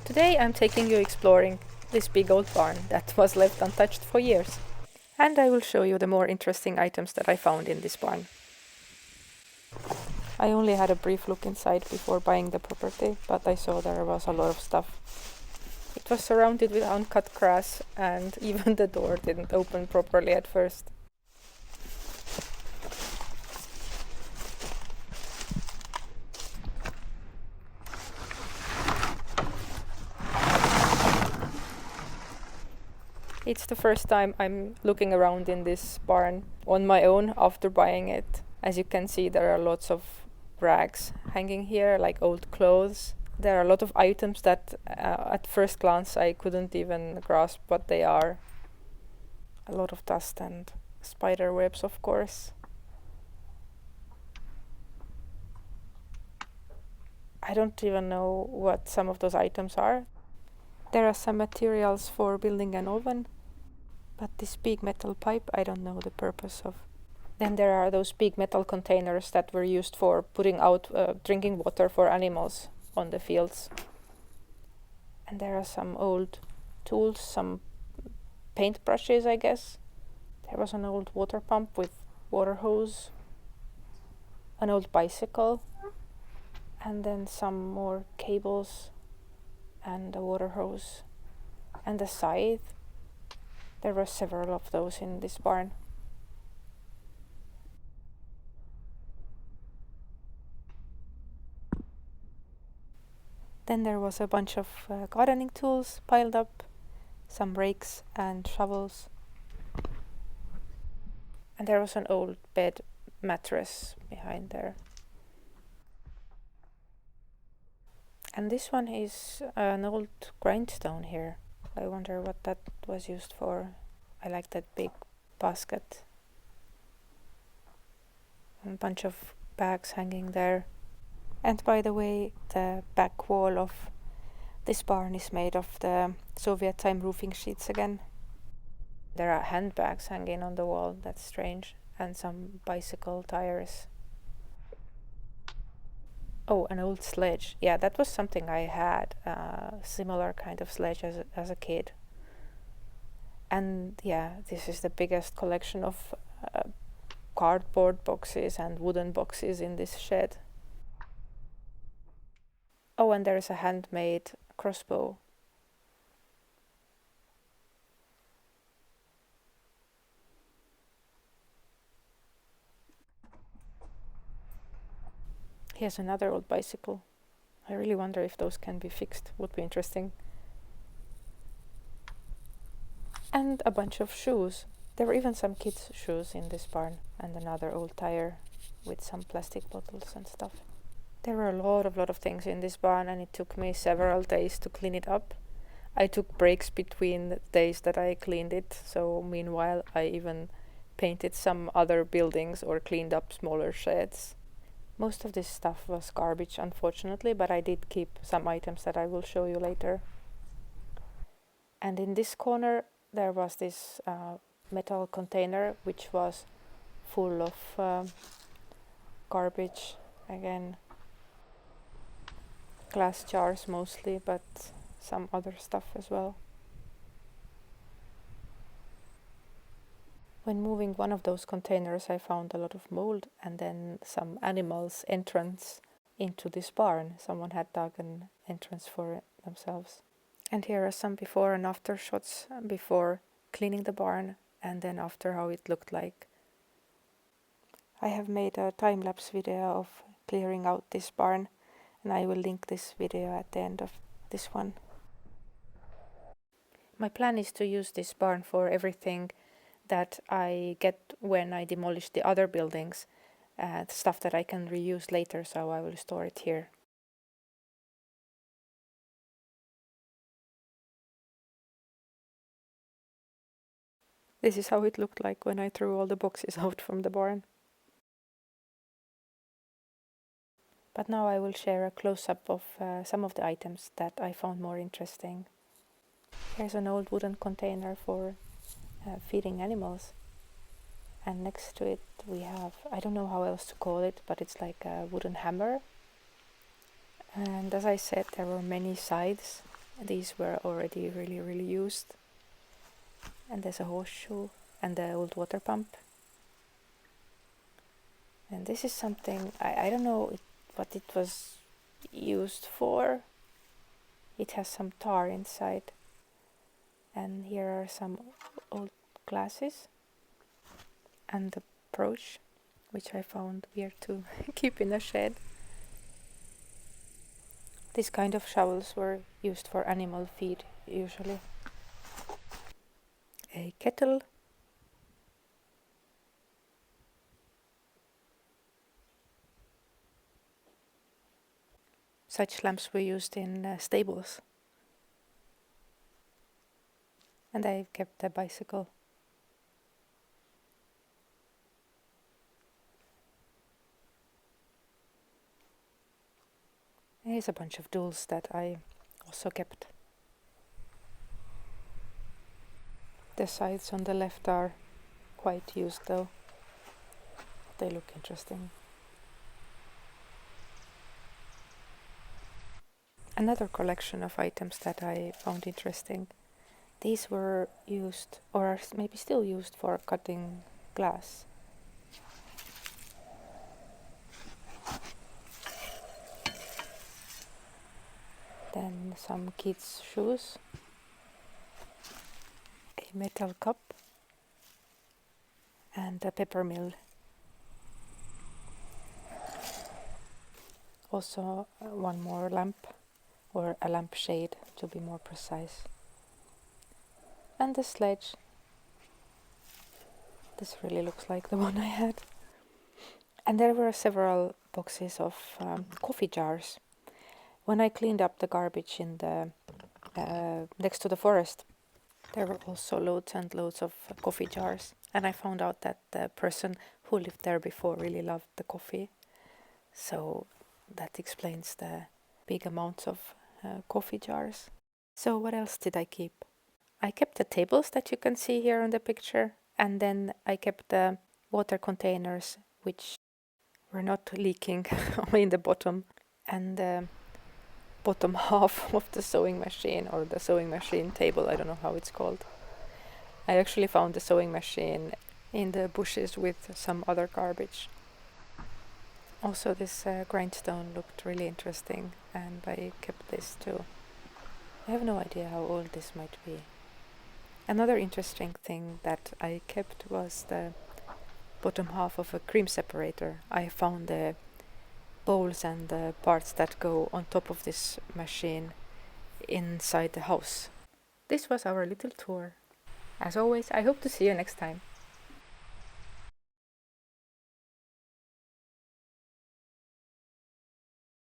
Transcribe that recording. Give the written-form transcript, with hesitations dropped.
Today I'm taking you exploring this big old barn that was left untouched for years. And I will show you the more interesting items that I found in this barn. I only had a brief look inside before buying the property, but I saw there was a lot of stuff. It was surrounded with uncut grass, and even the door didn't open properly at first. It's the first time I'm looking around in this barn on my own after buying it. As you can see, there are lots of rags hanging here, like old clothes. There are a lot of items that at first glance I couldn't even grasp what they are. A lot of dust and spider webs, of course. I don't even know what some of those items are. There are some materials for building an oven, but this big metal pipe I don't know the purpose of. Then there are those big metal containers that were used for putting out drinking water for animals on the fields. And there are some old tools, some paint brushes, I guess. There was an old water pump with water hose, an old bicycle, and then some more cables and a water hose and a scythe. There were several of those in this barn. Then there was a bunch of gardening tools piled up, some rakes and shovels. And there was an old bed mattress behind there. And this one is an old grindstone here. I wonder what that was used for. I like that big basket. A bunch of bags hanging there. And by the way, the back wall of this barn is made of the Soviet time roofing sheets again. There are handbags hanging on the wall, that's strange, and some bicycle tires. Oh, an old sledge. Yeah, that was something I had, similar kind of sledge as a kid. And yeah, this is the biggest collection of cardboard boxes and wooden boxes in this shed. Oh, and there's a handmade crossbow. Here's another old bicycle. I really wonder if those can be fixed. Would be interesting. And a bunch of shoes. There were even some kids' shoes in this barn, and another old tire with some plastic bottles and stuff. There were a lot of things in this barn, and it took me several days to clean it up. I took breaks between the days that I cleaned it, so meanwhile I even painted some other buildings or cleaned up smaller sheds. Most of this stuff was garbage, unfortunately, but I did keep some items that I will show you later. And in this corner there was this metal container which was full of garbage again. Glass jars mostly, but some other stuff as well. When moving one of those containers I found a lot of mold and then some animals' entrance into this barn. Someone had dug an entrance for it themselves. And here are some before and after shots before cleaning the barn and then after how it looked like. I have made a time-lapse video of clearing out this barn, and I will link this video at the end of this one. My plan is to use this barn for everything that I get when I demolish the other buildings, stuff that I can reuse later, so I will store it here. This is how it looked like when I threw all the boxes out from the barn. But now I will share a close-up of some of the items that I found more interesting. Here's an old wooden container for feeding animals. And next to it we have, I don't know how else to call it, but it's like a wooden hammer. And as I said, there were many scythes These were already really used. And there's a horseshoe and the old water pump. And this is something, I don't know what it was used for. It has some tar inside. And here are some old glasses and the brooch, which I found weird to keep in a shed. This kind of shovels were used for animal feed usually. A kettle. Such lamps were used in stables. And I kept a bicycle. Here's a bunch of tools that I also kept. The sides on the left are quite used though. They look interesting. Another collection of items that I found interesting. These were used, or are maybe still used, for cutting glass. Then some kids' shoes. A metal cup. And a pepper mill. Also one more lamp, or a lampshade to be more precise. And the sledge. This really looks like the one I had. And there were several boxes of coffee jars. When I cleaned up the garbage in the next to the forest, there were also loads and loads of coffee jars. And I found out that the person who lived there before really loved the coffee. So that explains the big amounts of coffee jars. So what else did I keep? I kept the tables that you can see here in the picture, and then I kept the water containers which were not leaking in the bottom, and the bottom half of the sewing machine, or the sewing machine table, I don't know how it's called. I actually found the sewing machine in the bushes with some other garbage. Also this grindstone looked really interesting, and I kept this too. I have no idea how old this might be. Another interesting thing that I kept was the bottom half of a cream separator. I found the bowls and the parts that go on top of this machine inside the house. This was our little tour. As always, I hope to see you next time.